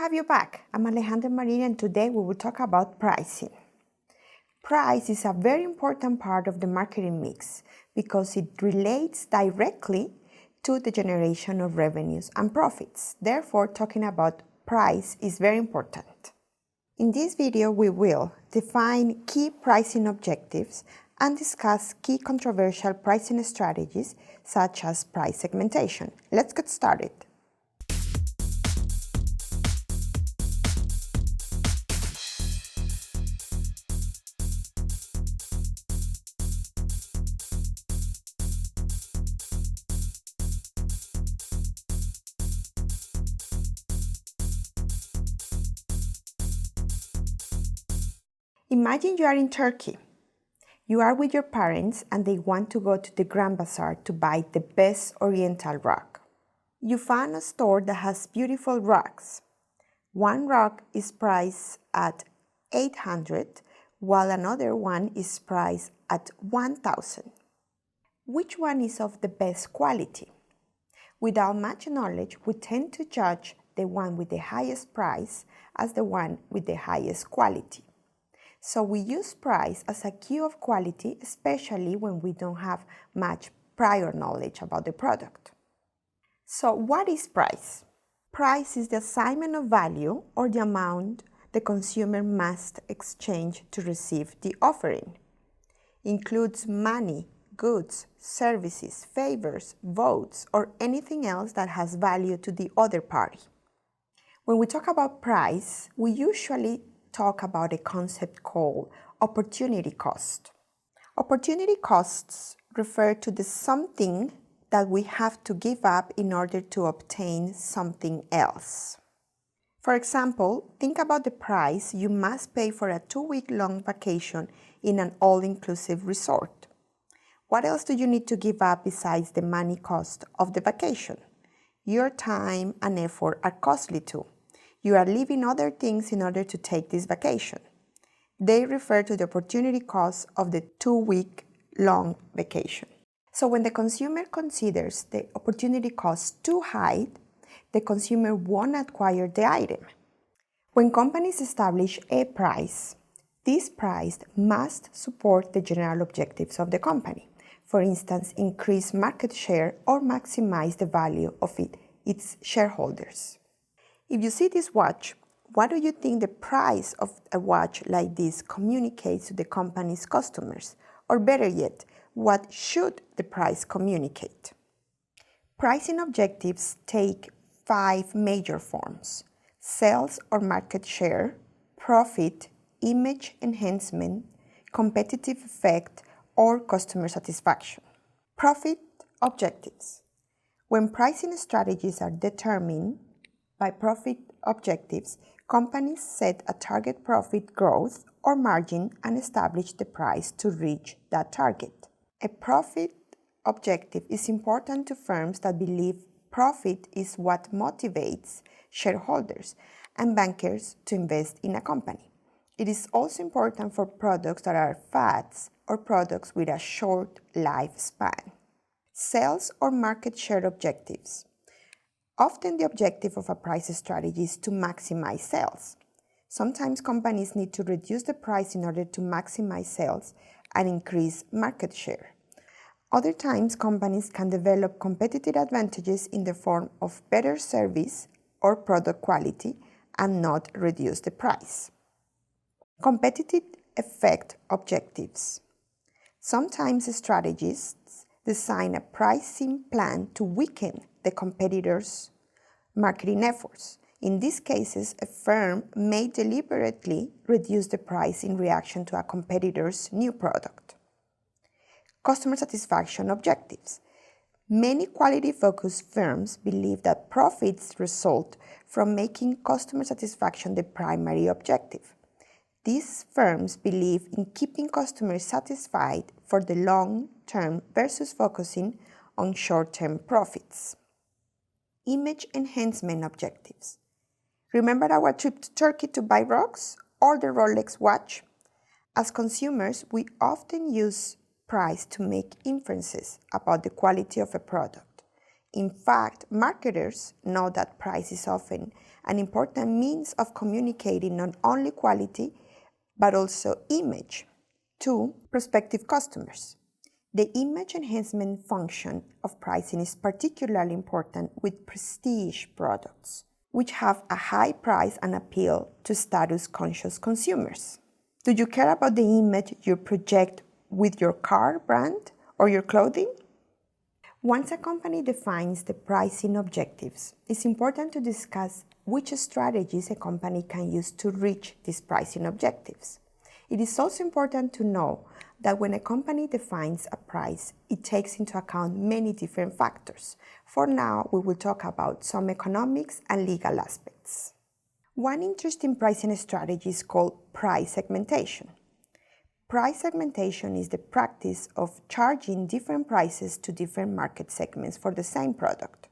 have you back. I'm Alejandra Marin, and today we will talk about pricing. Price is a very important part of the marketing mix because it relates directly to the generation of revenues and profits. Therefore, talking about price is very important. In this video, we will define key pricing objectives and discuss key controversial pricing strategies such as price segmentation. Let's get started. Imagine you are in Turkey. You are with your parents and they want to go to the Grand Bazaar to buy the best Oriental rug. You find a store that has beautiful rugs. One rug is priced at 800 while another one is priced at 1000. Which one is of the best quality? Without much knowledge, we tend to judge the one with the highest price as the one with the highest quality. So we use price as a cue of quality, especially when we don't have much prior knowledge about the product. So what is price? Price is the assignment of value or the amount the consumer must exchange to receive the offering. Includes money, goods, services, favors, votes, or anything else that has value to the other party. When we talk about price, we usually talk about a concept called opportunity cost. Opportunity costs refer to the something that we have to give up in order to obtain something else. For example, think about the price you must pay for a 2-week-long vacation in an all-inclusive resort. What else do you need to give up besides the money cost of the vacation? Your time and effort are costly too. You are leaving other things in order to take this vacation. They refer to the opportunity cost of the 2-week-long vacation. So when the consumer considers the opportunity cost too high, the consumer won't acquire the item. When companies establish a price, this price must support the general objectives of the company. For instance, increase market share or maximize the value of its shareholders. If you see this watch, what do you think the price of a watch like this communicates to the company's customers? Or better yet, what should the price communicate? Pricing objectives take 5 major forms: sales or market share, profit, image enhancement, competitive effect, or customer satisfaction. Profit objectives. When pricing strategies are determined by profit objectives, companies set a target profit growth or margin and establish the price to reach that target. A profit objective is important to firms that believe profit is what motivates shareholders and bankers to invest in a company. It is also important for products that are fads or products with a short lifespan. Sales or market share objectives. Often the objective of a price strategy is to maximize sales. Sometimes companies need to reduce the price in order to maximize sales and increase market share. Other times, companies can develop competitive advantages in the form of better service or product quality and not reduce the price. Competitive effect objectives. Sometimes strategists design a pricing plan to weaken the competitors' marketing efforts. In these cases, a firm may deliberately reduce the price in reaction to a competitor's new product. Customer satisfaction objectives. Many quality-focused firms believe that profits result from making customer satisfaction the primary objective. These firms believe in keeping customers satisfied for the long term versus focusing on short-term profits. Image enhancement objectives. Remember our trip to Turkey to buy rugs or the Rolex watch? As consumers, we often use price to make inferences about the quality of a product. In fact, marketers know that price is often an important means of communicating not only quality, but also image to prospective customers. The image enhancement function of pricing is particularly important with prestige products, which have a high price and appeal to status-conscious consumers. Do you care about the image you project with your car brand or your clothing? Once a company defines the pricing objectives, it's important to discuss which strategies a company can use to reach these pricing objectives. It is also important to know that when a company defines a price, it takes into account many different factors. For now, we will talk about some economics and legal aspects. One interesting pricing strategy is called price segmentation. Price segmentation is the practice of charging different prices to different market segments for the same product.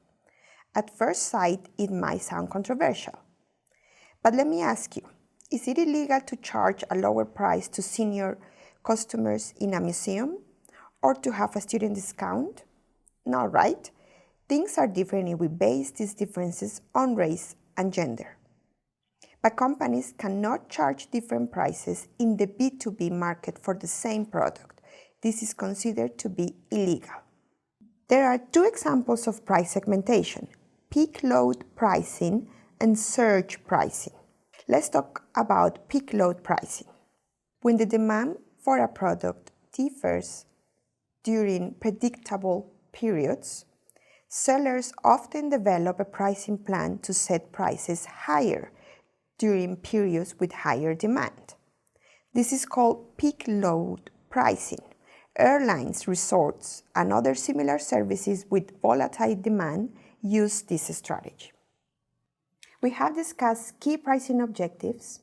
At first sight, it might sound controversial. But let me ask you, is it illegal to charge a lower price to senior customers in a museum or to have a student discount? No, right? Things are different if we base these differences on race and gender. But companies cannot charge different prices in the B2B market for the same product. This is considered to be illegal. There are two examples of price segmentation: peak load pricing and surge pricing. Let's talk about peak load pricing. When the demand for a product differs during predictable periods, sellers often develop a pricing plan to set prices higher during periods with higher demand. This is called peak load pricing. Airlines, resorts, and other similar services with volatile demand use this strategy. We have discussed key pricing objectives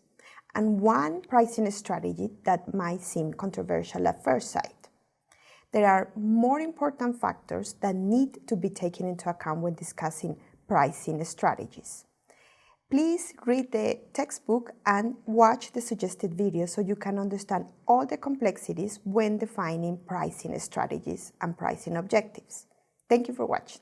and one pricing strategy that might seem controversial at first sight. There are more important factors that need to be taken into account when discussing pricing strategies. Please read the textbook and watch the suggested videos so you can understand all the complexities when defining pricing strategies and pricing objectives. Thank you for watching.